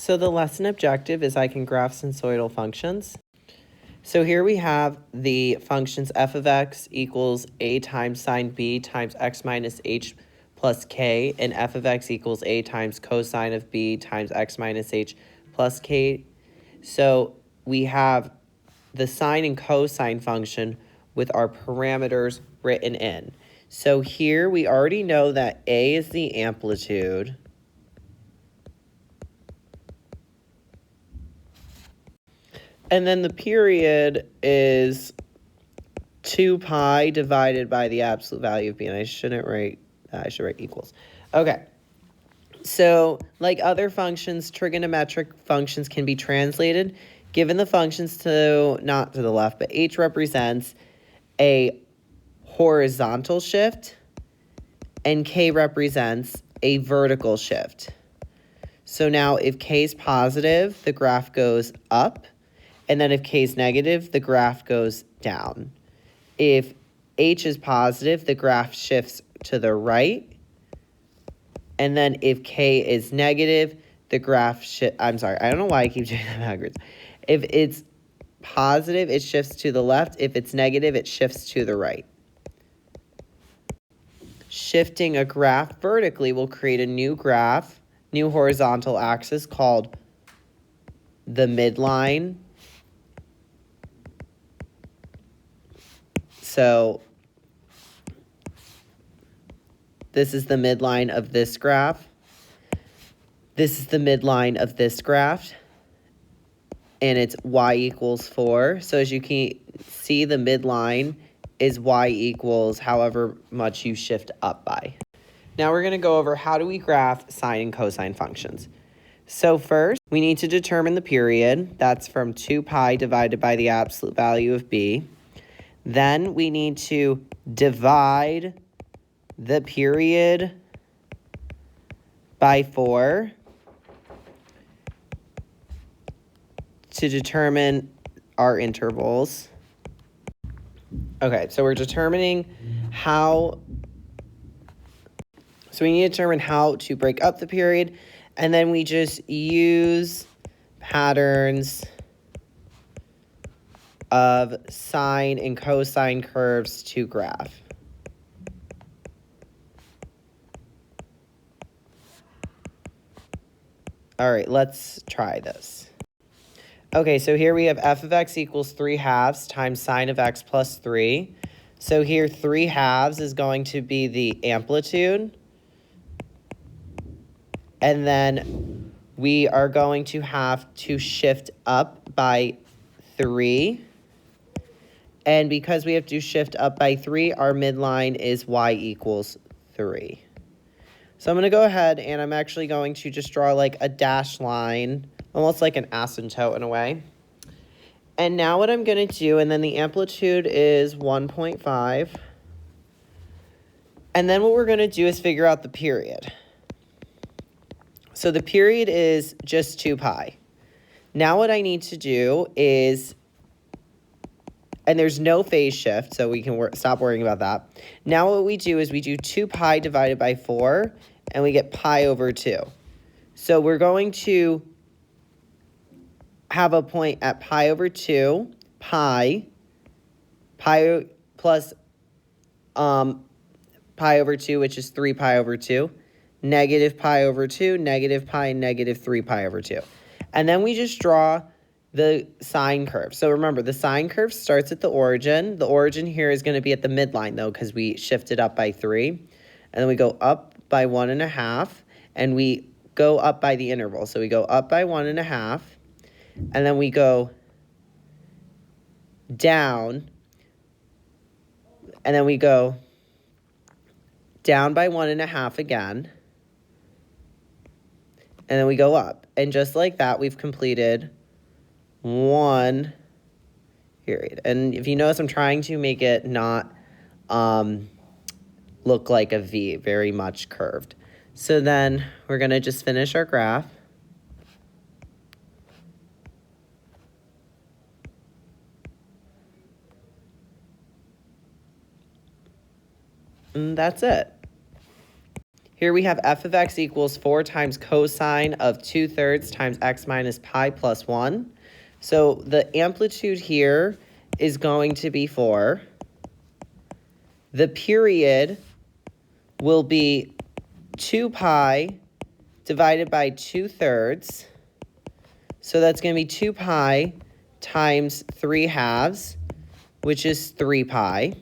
So the lesson objective is I can graph sinusoidal functions. So here we have the functions f of x equals a times sine b times x minus h plus k, and f of x equals a times cosine of b times x minus h plus k. So we have the sine and cosine function with our parameters written in. So here we already know that a is the amplitude. And then the period is 2 pi divided by the absolute value of b. And I shouldn't write that. I should write equals. Okay. So like other functions, trigonometric functions can be translated. Given the functions to, not to the left, but h represents a horizontal shift and k represents a vertical shift. So now if k is positive, the graph goes up. And then if k is negative, the graph goes down. If h is positive, the graph shifts to the right. And then if k is negative, the graph I'm sorry, I don't know why I keep doing that backwards. If it's positive, it shifts to the left. If it's negative, it shifts to the right. Shifting a graph vertically will create a new graph, new horizontal axis called the midline. So this is the midline of this graph. This is the midline of this graph. And it's y equals 4. So as you can see, the midline is y equals however much you shift up by. Now we're going to go over how do we graph sine and cosine functions. So first, we need to determine the period. That's from 2 pi divided by the absolute value of b. Then we need to divide the period by 4 to determine our intervals. Okay, so we're determining how, so we need to determine how to break up the period, and then we just use patterns of sine and cosine curves to graph. All right, let's try this. Okay, so here we have f of x equals 3/2 times sine of x plus 3. So here 3/2 is going to be the amplitude. And then we are going to have to shift up by 3. And because we have to shift up by 3, our midline is y equals 3. So I'm going to go ahead and I'm actually going to just draw like a dashed line, almost like an asymptote in a way. And now what I'm going to do, and then the amplitude is 1.5. And then what we're going to do is figure out the period. So the period is just 2 pi. Now what I need to do is, and there's no phase shift, so we can stop worrying about that. Now what we do is we do 2 pi divided by 4, and we get pi over 2. So we're going to have a point at pi over 2, pi plus pi over 2, which is 3 pi over 2, negative pi over 2, negative pi, negative 3 pi over 2. And then we just draw the sine curve. So remember, the sine curve starts at the origin. The origin here is going to be at the midline, though, because we shifted up by 3. And then we go up by 1.5, and we go up by the interval. So we go up by 1.5, and then we go down, and then we go down by 1.5 again, and then we go up. And just like that, we've completed one period. And if you notice, I'm trying to make it not look like a V, very much curved. So then we're going to just finish our graph. And that's it. Here we have f of x equals 4 times cosine of 2/3 times x minus pi plus 1. So the amplitude here is going to be 4. The period will be 2 pi divided by 2/3. So that's going to be 2 pi times 3/2, which is 3 pi.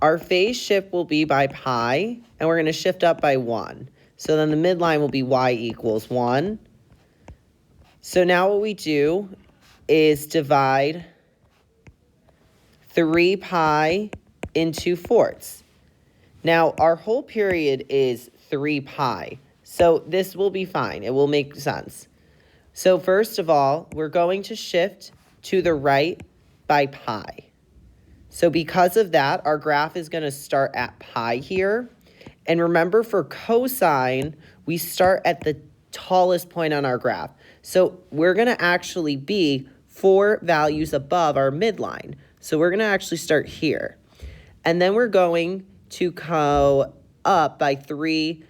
Our phase shift will be by pi, and we're going to shift up by 1. So then the midline will be y equals 1. So now what we do is divide 3 pi into fourths. Now, our whole period is 3 pi, so this will be fine. It will make sense. So first of all, we're going to shift to the right by pi. So because of that, our graph is going to start at pi here. And remember, for cosine, we start at the tallest point on our graph. So we're going to actually be 4 values above our midline. So we're going to actually start here. And then we're going to go up by 3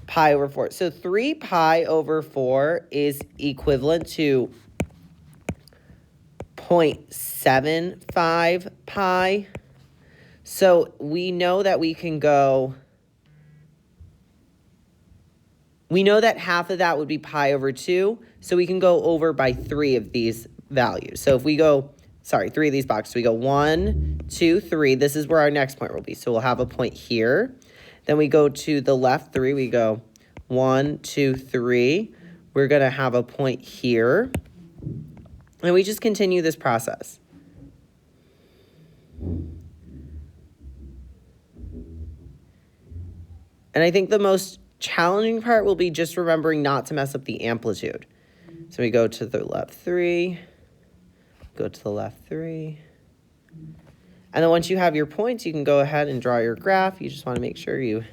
pi over 4. So 3 pi over 4 is equivalent to 0.75 pi. So we know that we can go, we know that half of that would be pi over 2. So we can go over by 3 of these values. So if we go, 3 of these boxes, we go 1, 2, 3. This is where our next point will be. So we'll have a point here. Then we go to the left 3. We go 1, 2, 3. We're going to have a point here. And we just continue this process. And I think the most challenging part will be just remembering not to mess up the amplitude. So we go to the left 3, go to the left 3. And then once you have your points, you can go ahead and draw your graph. You just want to make sure you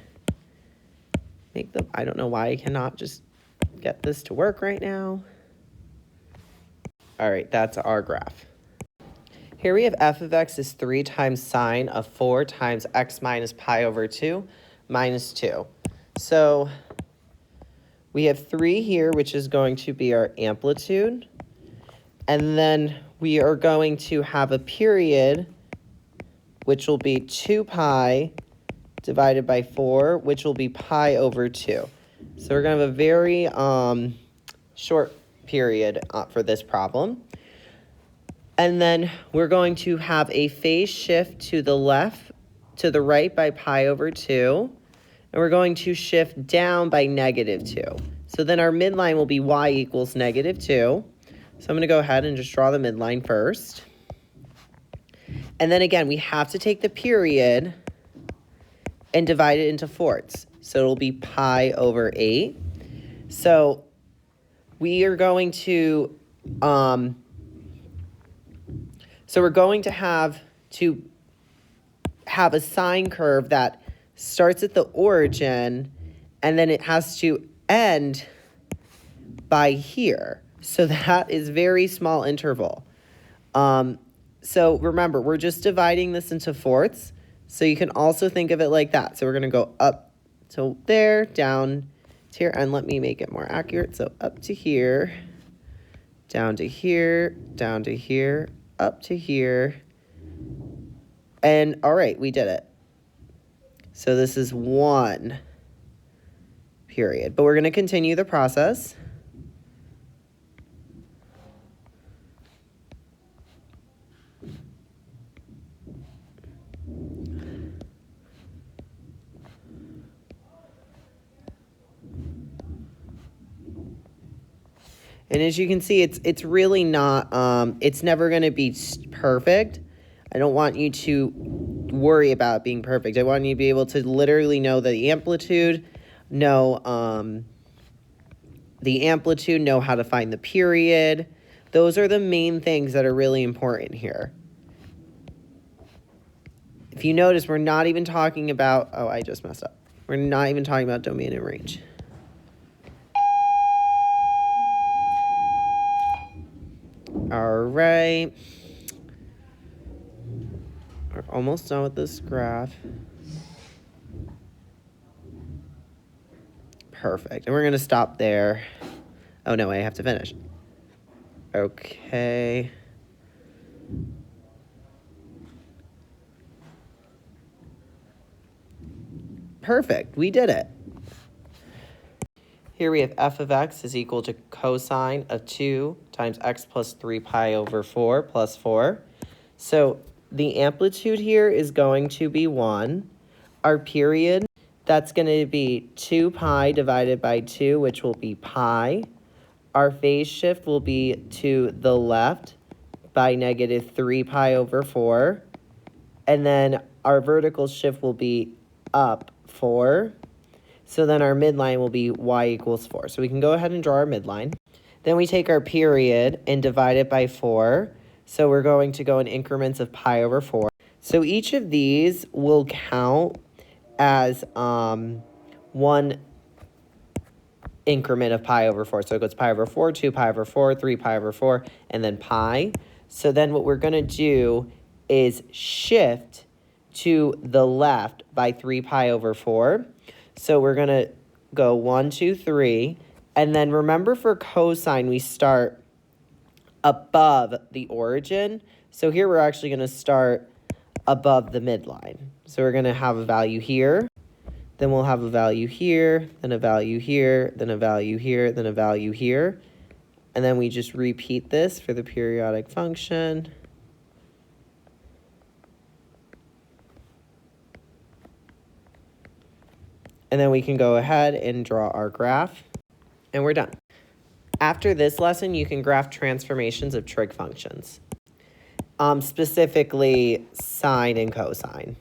make them. I don't know why I cannot just get this to work right now. All right, that's our graph. Here we have f of x is 3 times sine of 4 times x minus pi over 2 minus 2. So we have 3 here, which is going to be our amplitude. And then we are going to have a period, which will be 2 pi divided by 4, which will be pi over 2. So we're going to have a very short period for this problem. And then we're going to have a phase shift to the left, to the right by pi over 2. And we're going to shift down by -2. So then our midline will be y equals -2. So I'm going to go ahead and just draw the midline first. And then again, we have to take the period and divide it into fourths. So it'll be pi over 8. So we are going to, we're going to have a sine curve that starts at the origin and then it has to end by here. So that is very small interval. So remember, we're just dividing this into fourths. So you can also think of it like that. So we're going to go up to there, down to here, and let me make it more accurate. So up to here, down to here, down to here, up to here. And all right, we did it. So this is 1 period. But we're going to continue the process. And as you can see, it's really not, it's never going to be perfect. I don't want you to worry about being perfect. I want you to be able to literally know the amplitude, know how to find the period. Those are the main things that are really important here. If you notice, we're not even talking about, oh, I just messed up. We're not even talking about domain and range. All right. We're almost done with this graph. Perfect. And we're going to stop there. Oh, no, I have to finish. Okay. Perfect. We did it. Here we have f of x is equal to cosine of 2 times x plus 3 pi over 4 plus 4. So the amplitude here is going to be 1. Our period, that's going to be 2 pi divided by 2, which will be pi. Our phase shift will be to the left by negative 3 pi over 4. And then our vertical shift will be up 4. So then our midline will be y equals 4. So we can go ahead and draw our midline. Then we take our period and divide it by 4. So we're going to go in increments of pi over 4. So each of these will count as one increment of pi over 4. So it goes pi over 4, 2 pi over 4, 3 pi over 4, and then pi. So then what we're going to do is shift to the left by 3 pi over 4. So we're going to go 1, 2, 3. And then remember for cosine, we start above the origin. So here we're actually going to start above the midline. So we're going to have a value here. Then we'll have a value here, then a value here, then a value here, then a value here. And then we just repeat this for the periodic function. And then we can go ahead and draw our graph, and we're done. After this lesson, you can graph transformations of trig functions, specifically sine and cosine.